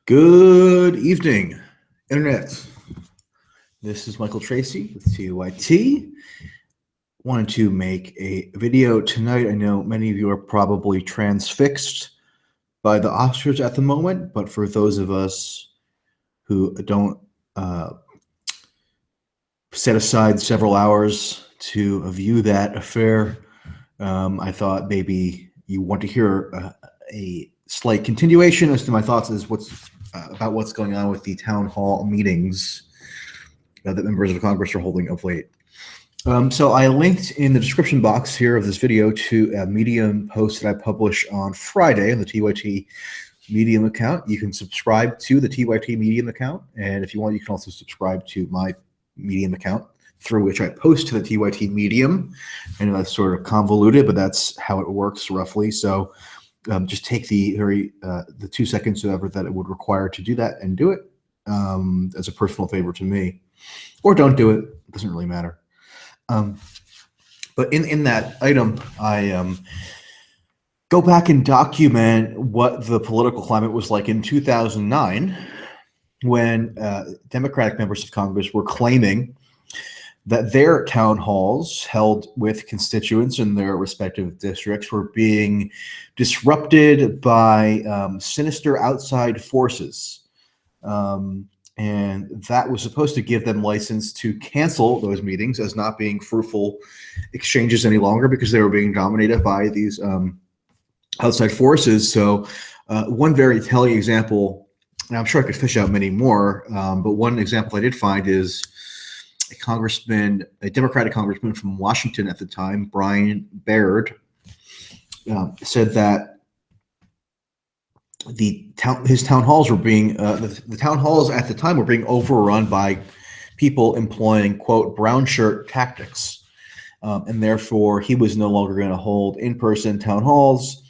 Good evening, Internet. This is Michael Tracy with TYT. Wanted to make a video tonight. I know many of you are probably transfixed by the Oscars at the moment, but for those of us who don't set aside several hours to view that affair, I thought maybe you want to hear a slight continuation as to my thoughts as about what's going on with the town hall meetings that members of Congress are holding of late. So I linked in the description box here of this video to a Medium post that I published on Friday on the TYT Medium account. You can subscribe to the TYT Medium account, and if you want, you can also subscribe to my Medium account through which I post to the TYT Medium. I know that's sort of convoluted, but that's how it works roughly. So just take the 2 seconds, whatever that it would require to do that, and do it as a personal favor to me, or don't do it. It doesn't really matter. But in that item, I go back and document what the political climate was like in 2009 when Democratic members of Congress were claiming that their town halls held with constituents in their respective districts were being disrupted by sinister outside forces. And that was supposed to give them license to cancel those meetings as not being fruitful exchanges any longer because they were being dominated by these outside forces. So one very telling example, and I'm sure I could fish out many more, but one example I did find is a Democratic congressman from Washington at the time, Baird, said that his town halls were being the town halls at the time were being overrun by people employing, quote, brown shirt tactics, and therefore he was no longer going to hold in-person town halls.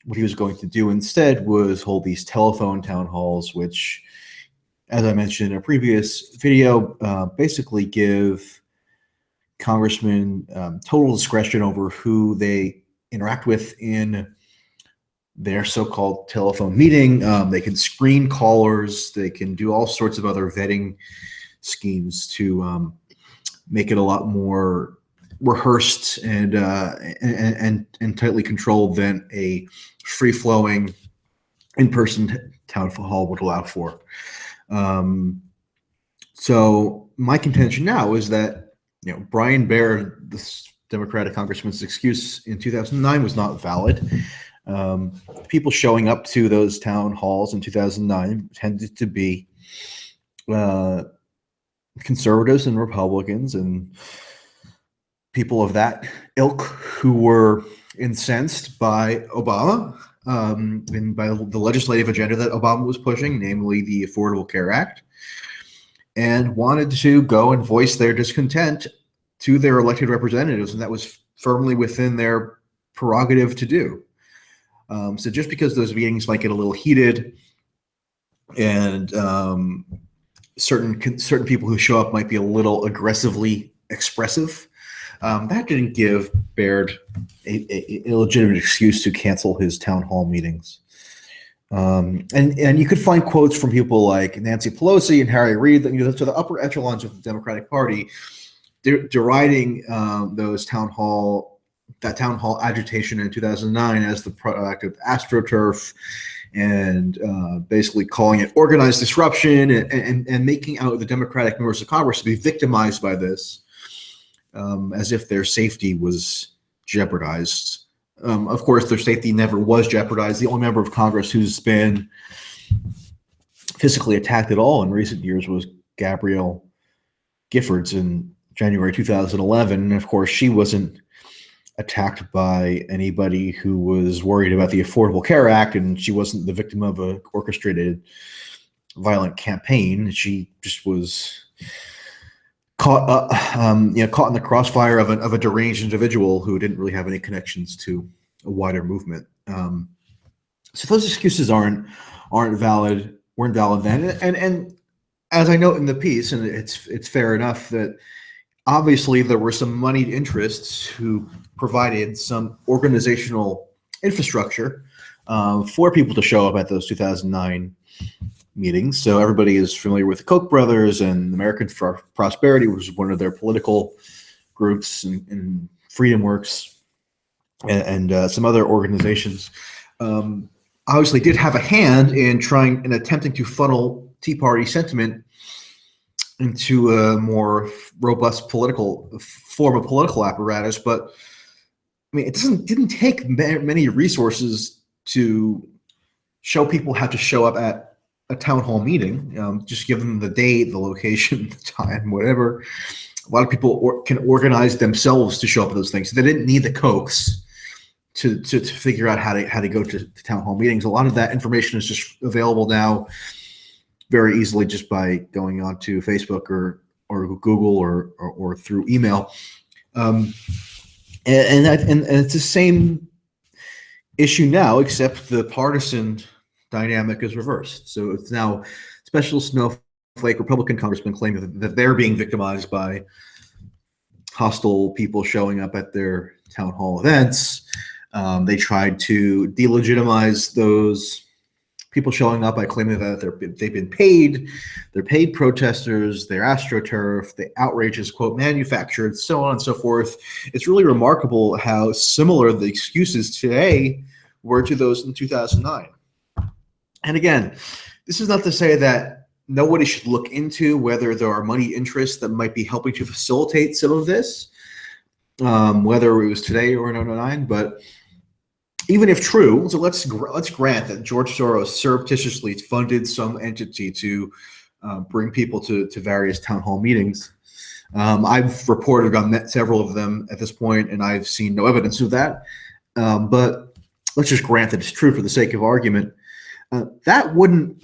What he was going to do instead was hold these telephone town halls, which, as I mentioned in a previous video, basically give congressmen total discretion over who they interact with in their so-called telephone meeting. They can screen callers. They can do all sorts of other vetting schemes to make it a lot more rehearsed and tightly controlled than a free-flowing in-person town hall would allow for. So my contention now is that, Brian Baird, this Democratic congressman's excuse in 2009 was not valid. People showing up to those town halls in 2009 tended to be conservatives and Republicans and people of that ilk who were incensed by Obama and by the legislative agenda that Obama was pushing, namely the Affordable Care Act, and wanted to go and voice their discontent to their elected representatives, and that was firmly within their prerogative to do. So just because those meetings might get a little heated and certain people who show up might be a little aggressively expressive, that didn't give Baird a legitimate excuse to cancel his town hall meetings. And you could find quotes from people like Nancy Pelosi and Harry Reid, to the upper echelons of the Democratic Party, deriding that town hall agitation in 2009 as the product of AstroTurf, and basically calling it organized disruption, and making out the Democratic members of Congress to be victimized by this, as if their safety was jeopardized. Of course, their safety never was jeopardized. The only member of Congress who's been physically attacked at all in recent years was Gabrielle Giffords in January 2011. And of course, she wasn't attacked by anybody who was worried about the Affordable Care Act, and she wasn't the victim of an orchestrated violent campaign. She just was caught in the crossfire of a deranged individual who didn't really have any connections to a wider movement. So those excuses weren't valid then. And as I note in the piece, and it's fair enough that obviously there were some moneyed interests who provided some organizational infrastructure for people to show up at those 2009 meetings. So everybody is familiar with the Koch brothers, and American Prosperity was one of their political groups, and Freedom Works, and some other organizations. Obviously did have a hand in attempting to funnel Tea Party sentiment into a more robust political form of political apparatus. But I mean, it didn't take many resources to show people how to show up at a town hall meeting. Just give them the date, the location, the time, whatever. A lot of people can organize themselves to show up at those things. So they didn't need the Kochs to figure out how to go to town hall meetings. A lot of that information is just available now very easily just by going onto Facebook or Google or through email. And it's the same issue now, except the partisan dynamic is reversed. So it's now special snowflake Republican congressmen claiming that they're being victimized by hostile people showing up at their town hall events. They tried to delegitimize those people showing up by claiming that they've been paid. They're paid protesters. They're astroturf. The outrage is, quote, manufactured, so on and so forth. It's really remarkable how similar the excuses today were to those in 2009. And again, this is not to say that nobody should look into whether there are money interests that might be helping to facilitate some of this, whether it was today or in 2009. But even if true, so let's grant that George Soros surreptitiously funded some entity to bring people to various town hall meetings. I've reported on several of them at this point, and I've seen no evidence of that. But let's just grant that it's true for the sake of argument. That wouldn't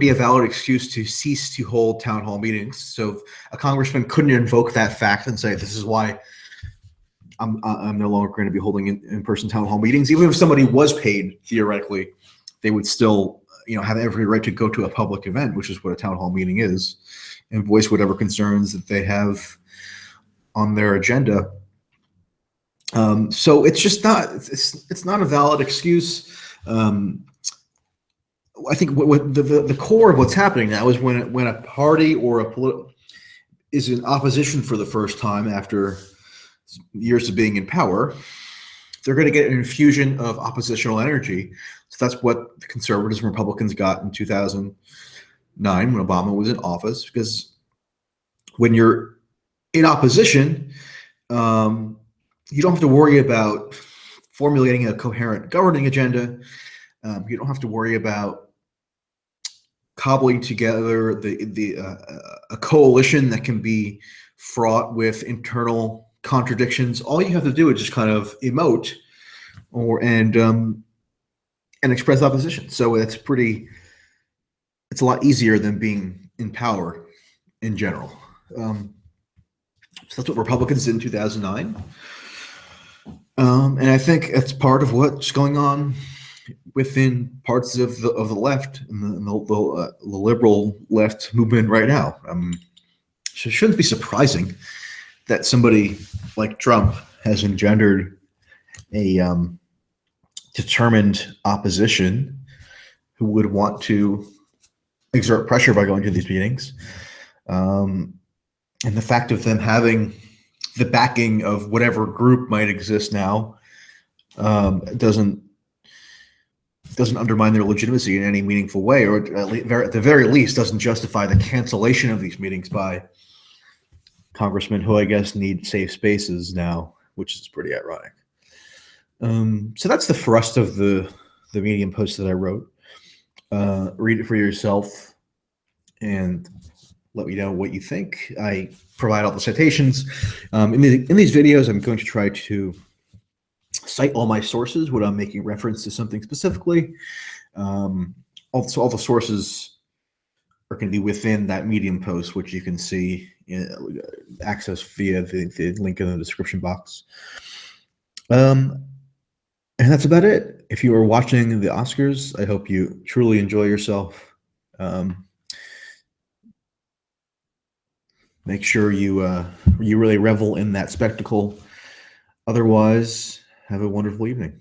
be a valid excuse to cease to hold town hall meetings. So a congressman couldn't invoke that fact and say, this is why I'm no longer going to be holding in-person town hall meetings. Even if somebody was paid, theoretically, they would still, have every right to go to a public event, which is what a town hall meeting is, and voice whatever concerns that they have on their agenda. So it's just not, it's not a valid excuse. I think what the core of what's happening now is when a party or is in opposition for the first time after years of being in power, they're going to get an infusion of oppositional energy. So that's what the conservatives and Republicans got in 2009 when Obama was in office, because when you're in opposition, you don't have to worry about formulating a coherent governing agenda. You don't have to worry about cobbling together a coalition that can be fraught with internal contradictions. All you have to do is just kind of emote and express opposition. So it's a lot easier than being in power in general. So that's what Republicans did in 2009. And I think that's part of what's going on within parts of the left and the liberal left movement right now. So it shouldn't be surprising that somebody like Trump has engendered a determined opposition who would want to exert pressure by going to these meetings. And the fact of them having the backing of whatever group might exist now doesn't undermine their legitimacy in any meaningful way, or at the very least doesn't justify the cancellation of these meetings by congressmen who I guess need safe spaces now, which is pretty ironic. So that's the thrust of the Medium post that I wrote. Read it for yourself and let me know what you think. I provide all the citations. In these videos, I'm going to try to cite all my sources when I'm making reference to something specifically. Also, all the sources are going to be within that Medium post, which you can see access via the link in the description box. And that's about it. If you are watching the Oscars, I hope you truly enjoy yourself. Make sure you really revel in that spectacle. Otherwise, have a wonderful evening.